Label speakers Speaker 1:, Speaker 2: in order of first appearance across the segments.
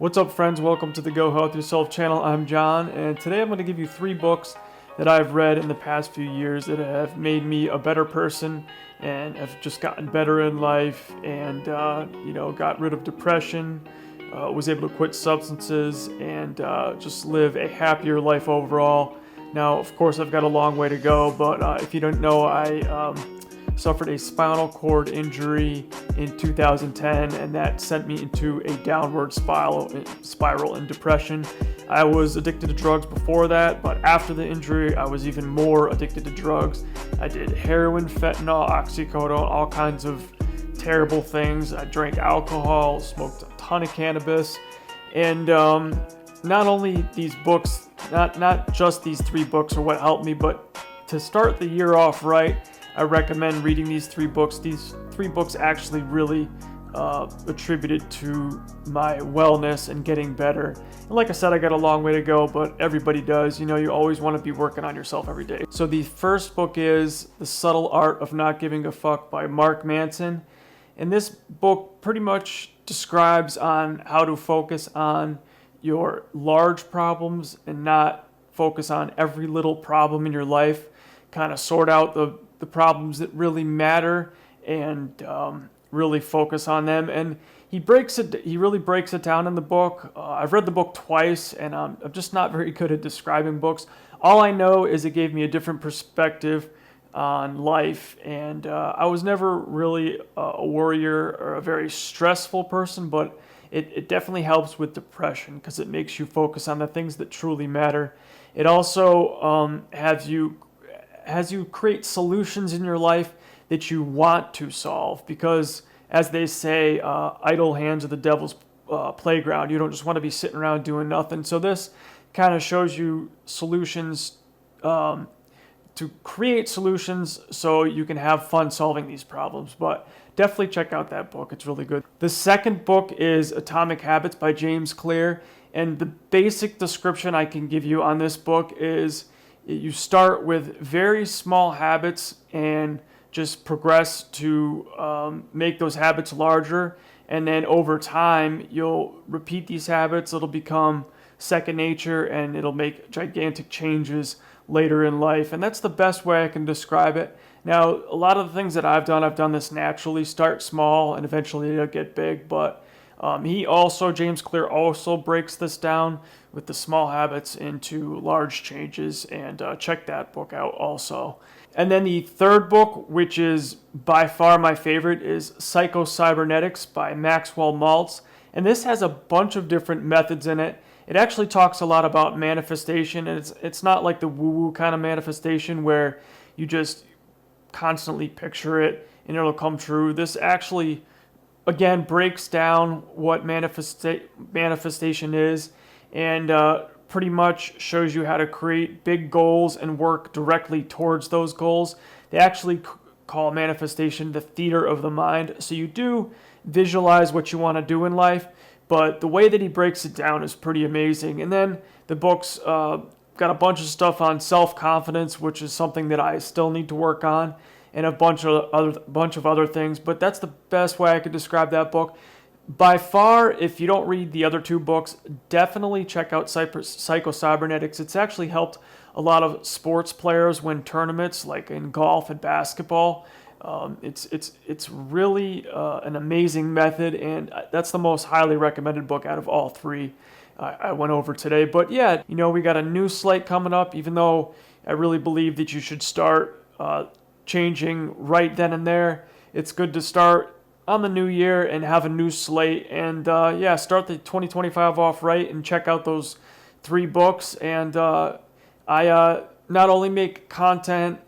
Speaker 1: What's up, friends? Welcome to the Go Health Yourself channel. I'm John, and today I'm going to give you 3 books that I've read in the past few years that have made me a better person and have just gotten better in life and, got rid of depression, was able to quit substances, and just live a happier life overall. Now, of course, I've got a long way to go, but if you don't know, I suffered a spinal cord injury in 2010, and that sent me into a downward spiral in depression. I was addicted to drugs before that, but after the injury, I was even more addicted to drugs. I did heroin, fentanyl, oxycodone, all kinds of terrible things. I drank alcohol, smoked a ton of cannabis, and not only these books, not just these 3 books are what helped me, but to start the year off right, I recommend reading these 3 books. These 3 books actually really attributed to my wellness and getting better. And like I said, I got a long way to go, but everybody does. You always want to be working on yourself every day. So the first book is The Subtle Art of Not Giving a Fuck by Mark Manson. And this book pretty much describes on how to focus on your large problems and not focus on every little problem in your life. Kind of sort out the problems that really matter and really focus on them. And he really breaks it down in the book. I've read the book twice, and I'm just not very good at describing books. All I know is it gave me a different perspective on life, and I was never really a worrier or a very stressful person, but it definitely helps with depression because it makes you focus on the things that truly matter. It also has you create solutions in your life that you want to solve, because as they say, idle hands are the devil's playground. You don't just want to be sitting around doing nothing. So this kind of shows you solutions, to create solutions so you can have fun solving these problems. But definitely check out that book. It's really good. The second book is Atomic Habits by James Clear. And the basic description I can give you on this book is you start with very small habits and just progress to make those habits larger. And then over time, you'll repeat these habits. It'll become second nature, and it'll make gigantic changes later in life. And that's the best way I can describe it. Now, a lot of the things that I've done this naturally. Start small, and eventually it'll get big. But James Clear also breaks this down with the small habits into large changes, and check that book out also. And then the third book, which is by far my favorite, is Psycho-Cybernetics by Maxwell Maltz. And this has a bunch of different methods in it. It actually talks a lot about manifestation, and it's not like the woo-woo kind of manifestation where you just constantly picture it and it'll come true. This actually, again, breaks down what manifestation is, and pretty much shows you how to create big goals and work directly towards those goals. They actually call manifestation the theater of the mind. So you do visualize what you want to do in life, but the way that he breaks it down is pretty amazing. And then the book's got a bunch of stuff on self-confidence, which is something that I still need to work on, and a bunch of other things. But that's the best way I could describe that book. By far, if you don't read the other 2 books, definitely check out Psycho-Cybernetics. It's actually helped a lot of sports players win tournaments, like in golf and basketball. It's really an amazing method, and that's the most highly recommended book out of all 3 I went over today. But yeah, we got a new slate coming up, even though I really believe that you should start changing right then and there. It's good to start on the new year and have a new slate, and start the 2025 off right and check out those 3 books. And I not only make content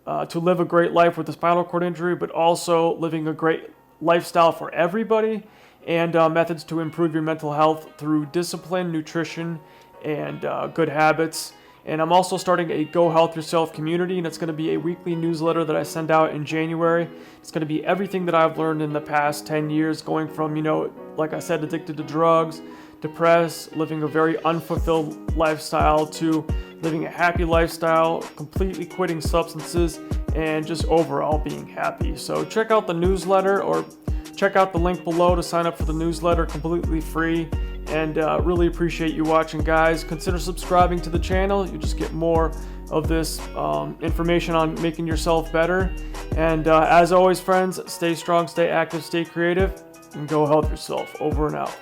Speaker 1: to live a great life with a spinal cord injury, but also living a great lifestyle for everybody, and methods to improve your mental health through discipline, nutrition, and good habits. And I'm also starting a Go Health Yourself community, and it's going to be a weekly newsletter that I send out in January. It's going to be everything that I've learned in the past 10 years, going from, like I said, addicted to drugs, depressed, living a very unfulfilled lifestyle, to living a happy lifestyle, completely quitting substances, and just overall being happy. So check out the newsletter, or check out the link below to sign up for the newsletter, completely free. and really appreciate you watching, guys. Consider subscribing to the channel. You just get more of this information on making yourself better. And as always, friends, stay strong, stay active, stay creative, and go help yourself. Over and out.